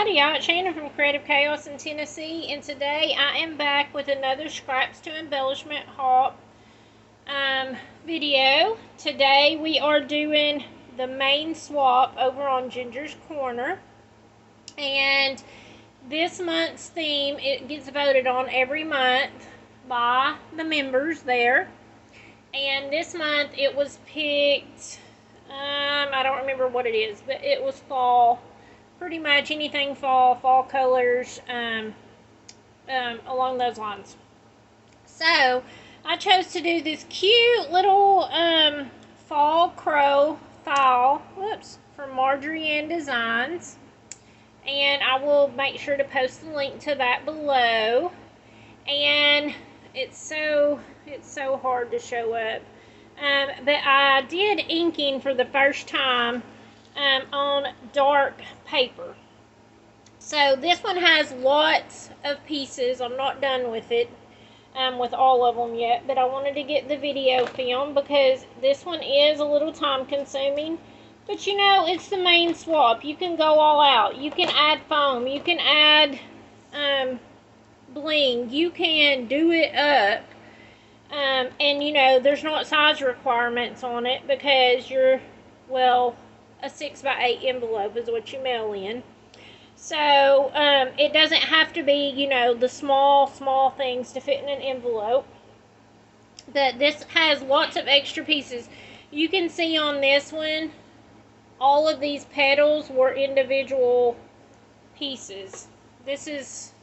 everybody, it's Shannon from Creative Chaos in Tennessee, and today I am back with another Scraps to Embellishment haul video. Today we are doing the main swap over on Ginger's Corner, and this month's theme, it gets voted on every month by the members there, and this month it was picked, I don't remember what it is, but it was fall. Pretty much anything fall colors, along those lines. So I chose to do this cute little fall crow file, from Marjorie Ann Designs, and I will make sure to post the link to that below. And it's so hard to show up, but I did inking for the first time on dark paper. So this one has lots of pieces. I'm not done with it, with all of them yet, but I wanted to get the video filmed because this one is a little time consuming. But you know, it's the main swap. You can go all out. You can add foam. You can add bling. You can do it up. And you know, there's not size requirements on it because you're, well, a 6x8 envelope is what you mail in. So it doesn't have to be, you know, the small things to fit in an envelope. But this has lots of extra pieces. You can see on this one, all of these petals were individual pieces. This is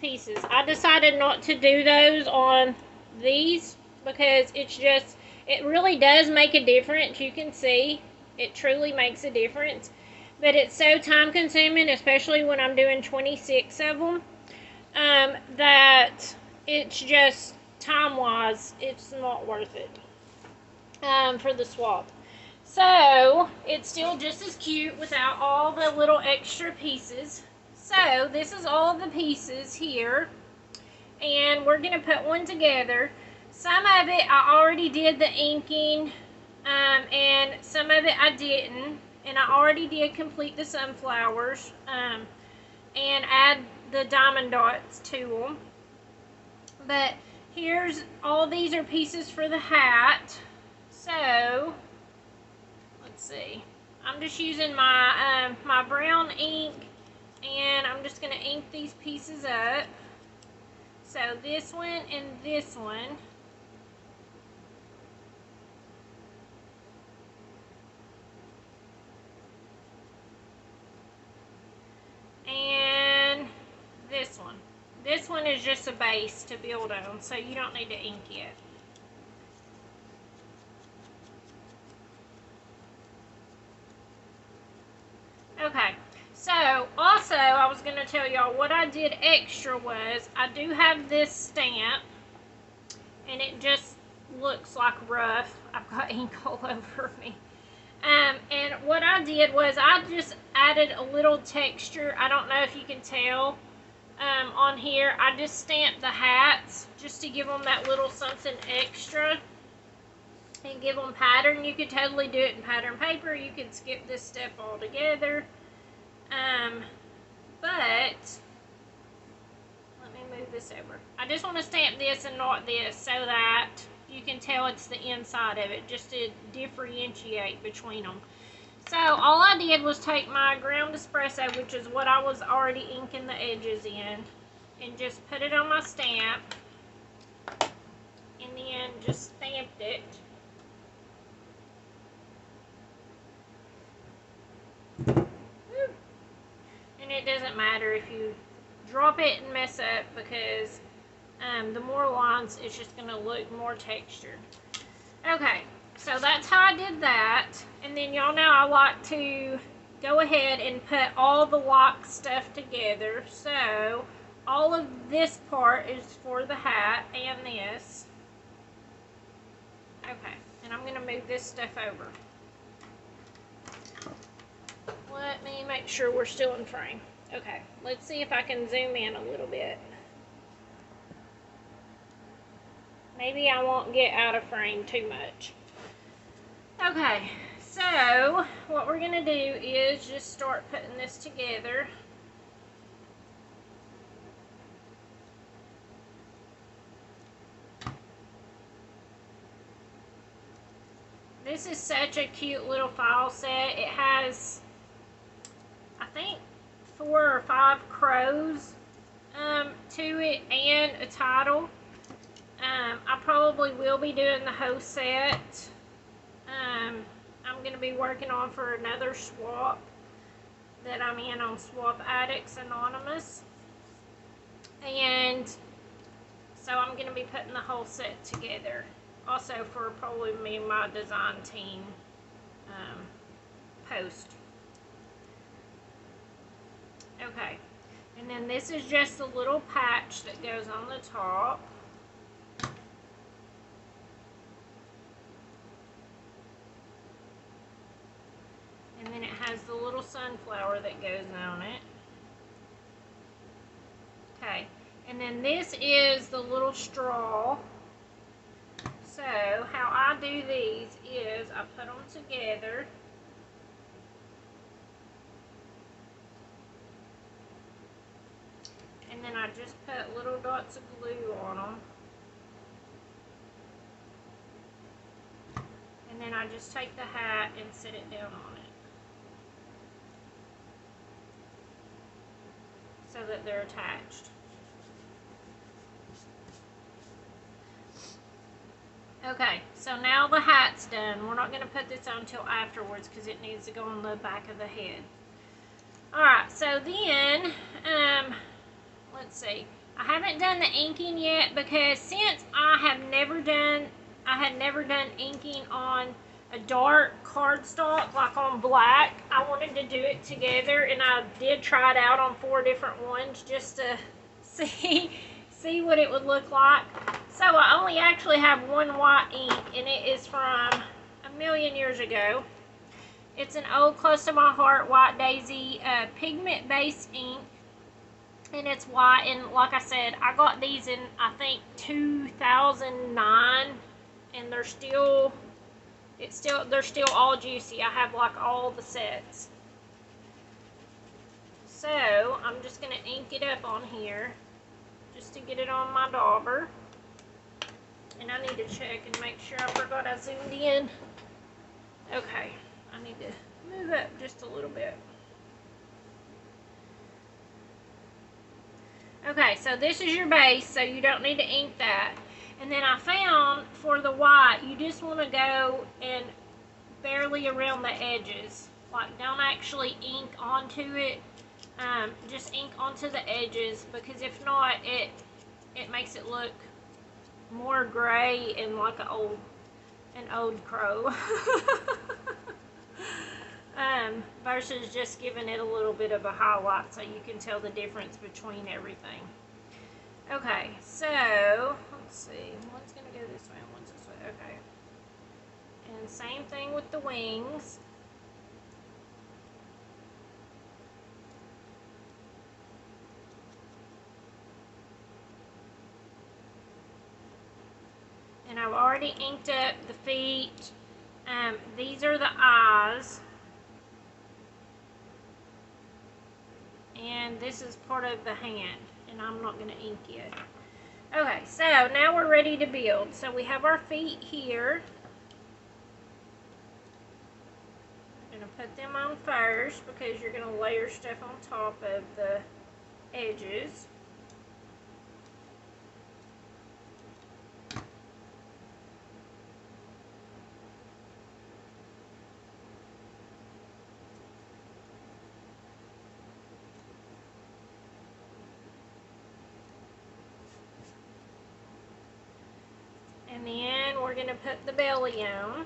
pieces. I decided not to do those on these because it's just, it really does make a difference. You can see it truly makes a difference, but it's so time consuming, especially when I'm doing 26 of them, that it's just time wise, it's not worth it for the swap. So it's still just as cute without all the little extra pieces. So this is all the pieces here, and we're going to put one together. Some of it I already did the inking, and some of it I didn't, and I already did complete the sunflowers, and add the diamond dots to them. But here's, all these are pieces for the hat. So let's see, I'm just using my my brown ink, and I'm just going to ink these pieces up. So this one and this one. And this one. This one is just a base to build on, so you don't need to ink it. Okay, so also I was going to tell y'all what I did extra was, I do have this stamp, and it just looks like rough. I've got ink all over me. And what I did was I just added a little texture. I don't know if you can tell on here. I just stamped the hats just to give them that little something extra and give them pattern. You could totally do it in pattern paper. You could skip this step altogether. But let me move this over. I just want to stamp this and not this so that you can tell it's the inside of it, just to differentiate between them. So all I did was take my ground espresso, which is what I was already inking the edges in, and just put it on my stamp, and then just stamped it. And it doesn't matter if you drop it and mess up, because the more lines, it's just going to look more textured. Okay, so that's how I did that. And then y'all know I like to go ahead and put all the lock stuff together. So all of this part is for the hat, and this. Okay, and I'm going to move this stuff over. Let me make sure we're still in frame. Okay, let's see if I can zoom in a little bit. Maybe I won't get out of frame too much. Okay, So what we're going to do is just start putting this together. This is such a cute little file set. It has, I think, 4 or 5 crows to it and a title. I probably will be doing the whole set. I'm going to be working on for another swap that I'm in on Swap Addicts Anonymous. And so I'm going to be putting the whole set together. Also for probably me and my design team post. Okay. And then this is just a little patch that goes on the top. And then it has the little sunflower that goes on it. Okay, and then this is the little straw. So how I do these is I put them together. And then I just put little dots of glue on them. And then I just take the hat and set it down on it, so that they're attached. Okay, so now the hat's done. We're not going to put this on until afterwards because it needs to go on the back of the head. Alright, so then, let's see. I haven't done the inking yet because since I had never done inking on a dark cardstock, like on black, I wanted to do it together, and I did try it out on 4 different ones just to see what it would look like. So I only actually have one white ink, and it is from a million years ago. It's an old Close to My Heart White Daisy pigment-based ink, and it's white. And like I said, I got these in, I think, 2009, and they're still all juicy. I have like all the sets. So I'm just gonna ink it up on here just to get it on my dauber. And I need to check and make sure I forgot I zoomed in. Okay, I need to move up just a little bit. Okay, so this is your base, so you don't need to ink that. And then I found for the white, you just want to go and barely around the edges. Like, don't actually ink onto it. Just ink onto the edges, because if not, it makes it look more gray and like an old crow. Versus just giving it a little bit of a highlight so you can tell the difference between everything. Okay, so let's see. One's gonna go this way and one's this way. Okay. And same thing with the wings. And I've already inked up the feet. These are the eyes. And this is part of the hand. And I'm not going to ink yet. Okay, so now we're ready to build. So we have our feet here. I'm going to put them on first because you're going to layer stuff on top of the edges. And then we're going to put the belly on.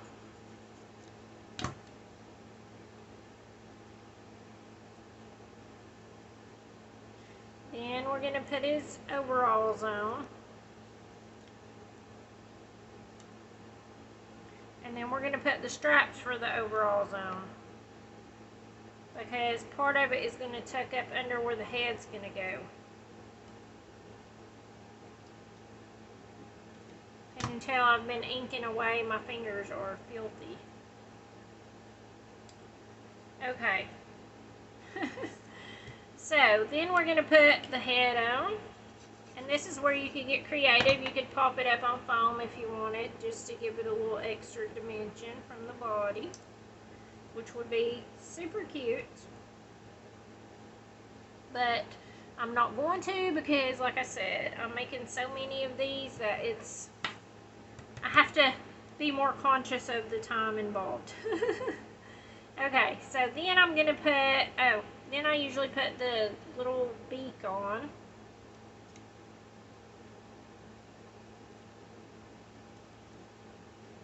Then we're going to put his overalls on. And then we're going to put the straps for the overalls on. Because part of it is going to tuck up under where the head's going to go. And until I've been inking away, my fingers are filthy. Okay. So then we're going to put the head on. And this is where you could get creative. You could pop it up on foam if you wanted, just to give it a little extra dimension from the body, which would be super cute. But I'm not going to, because like I said, I'm making so many of these that I have to be more conscious of the time involved. Okay, so then I'm going to put, then I usually put the little beak on.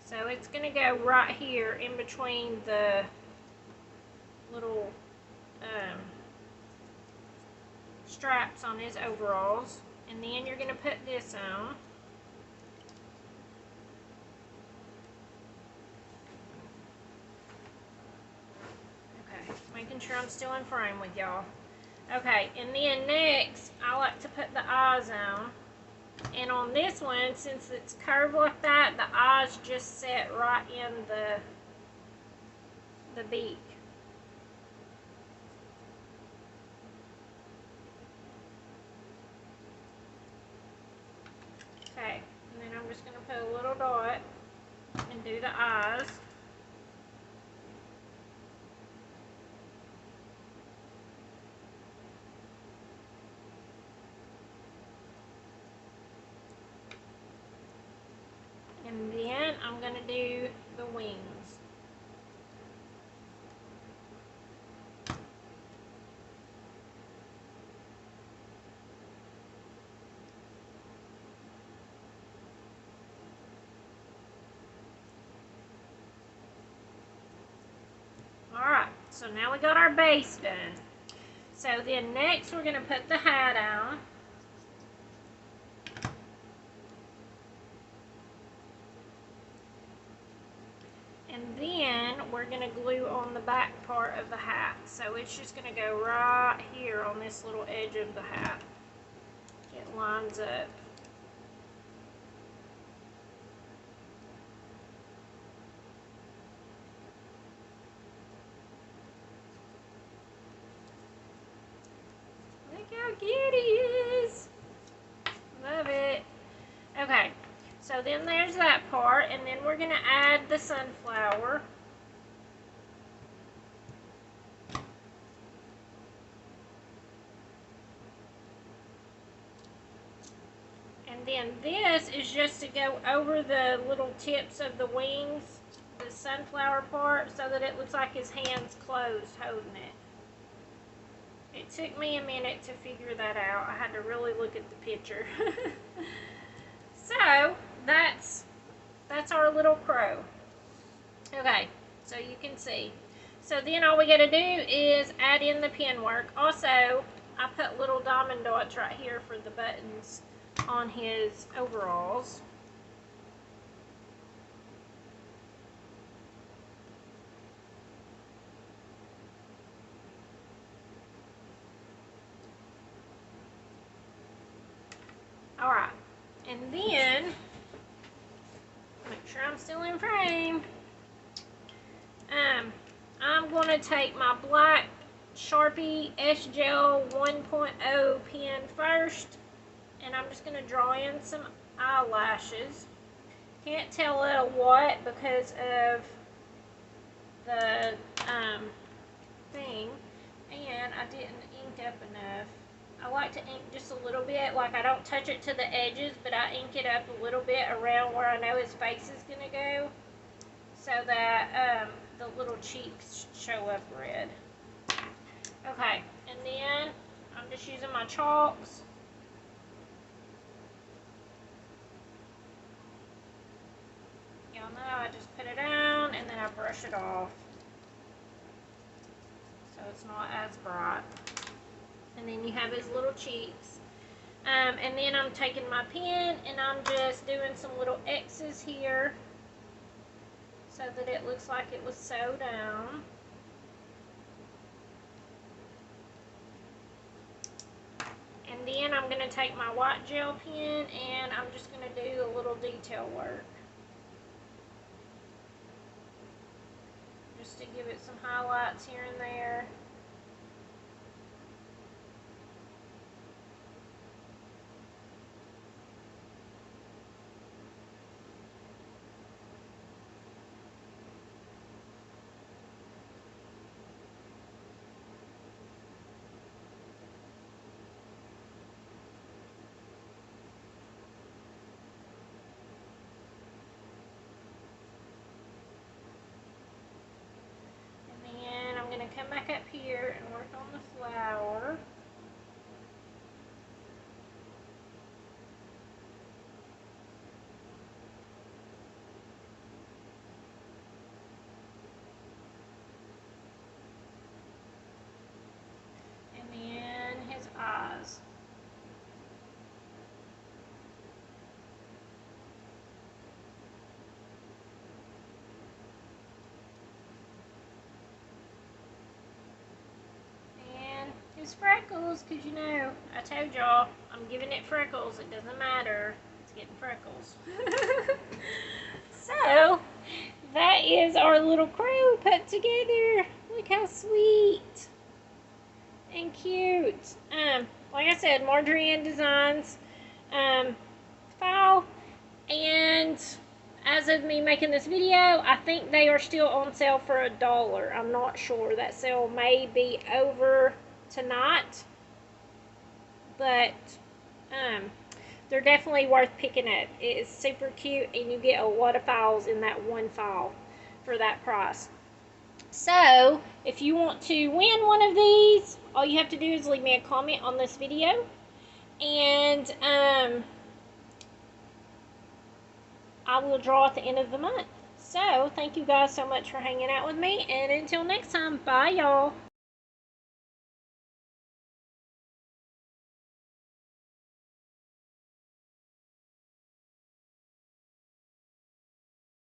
So it's going to go right here in between the little straps on his overalls. And then you're going to put this on. Okay, making sure I'm still in frame with y'all. Okay, and then next, I like to put the eyes on. And on this one, since it's curved like that, the eyes just set right in the beak. Okay, and then I'm just going to put a little dot and do the eyes. And then I'm going to do the wings. Alright, so now we got our base done. So then next we're going to put the hat on. And then we're going to glue on the back part of the hat. So it's just going to go right here on this little edge of the hat. It lines up. Look how cute he is. Love it. Okay, so then there's that part, and then we're going to add the sunflower. And then this is just to go over the little tips of the wings, the sunflower part, so that it looks like his hand's closed holding it. It took me a minute to figure that out. I had to really look at the picture. So, that's our little crow. Okay, so you can see. So then all we got to do is add in the pin work. Also, I put little diamond dots right here for the buttons on his overalls. Alright, and then, make sure I'm still in frame. I'm going to take my black Sharpie S-Gel 1.0 pen first, and I'm just going to draw in some eyelashes. Can't tell it a what because of the thing, and I didn't ink up enough. I like to ink just a little bit, like I don't touch it to the edges, but I ink it up a little bit around where I know his face is going to go, so that the little cheeks show up red. Okay, and then I'm just using my chalks. Y'all know I just put it down and then I brush it off, so it's not as bright. And then you have his little cheeks. And then I'm taking my pen and I'm just doing some little X's here so that it looks like it was sewed down. And then I'm going to take my white gel pen and I'm just going to do a little detail work. just to give it some highlights here and there. Come back up here and work on the flower. And then his eyes. His freckles, because you know, I told y'all, I'm giving it freckles. It doesn't matter. It's getting freckles. So, that is our little crow put together. Look how sweet and cute. Like I said, Marjorie Ann Designs file. And as of me making this video, I think they are still on sale for $1. I'm not sure. That sale may be over tonight, but they're definitely worth picking up. It is super cute, and you get a lot of files in that one file for that price. So if you want to win one of these, all you have to do is leave me a comment on this video, and I will draw at the end of the month. So thank you guys so much for hanging out with me, and until next time, bye y'all.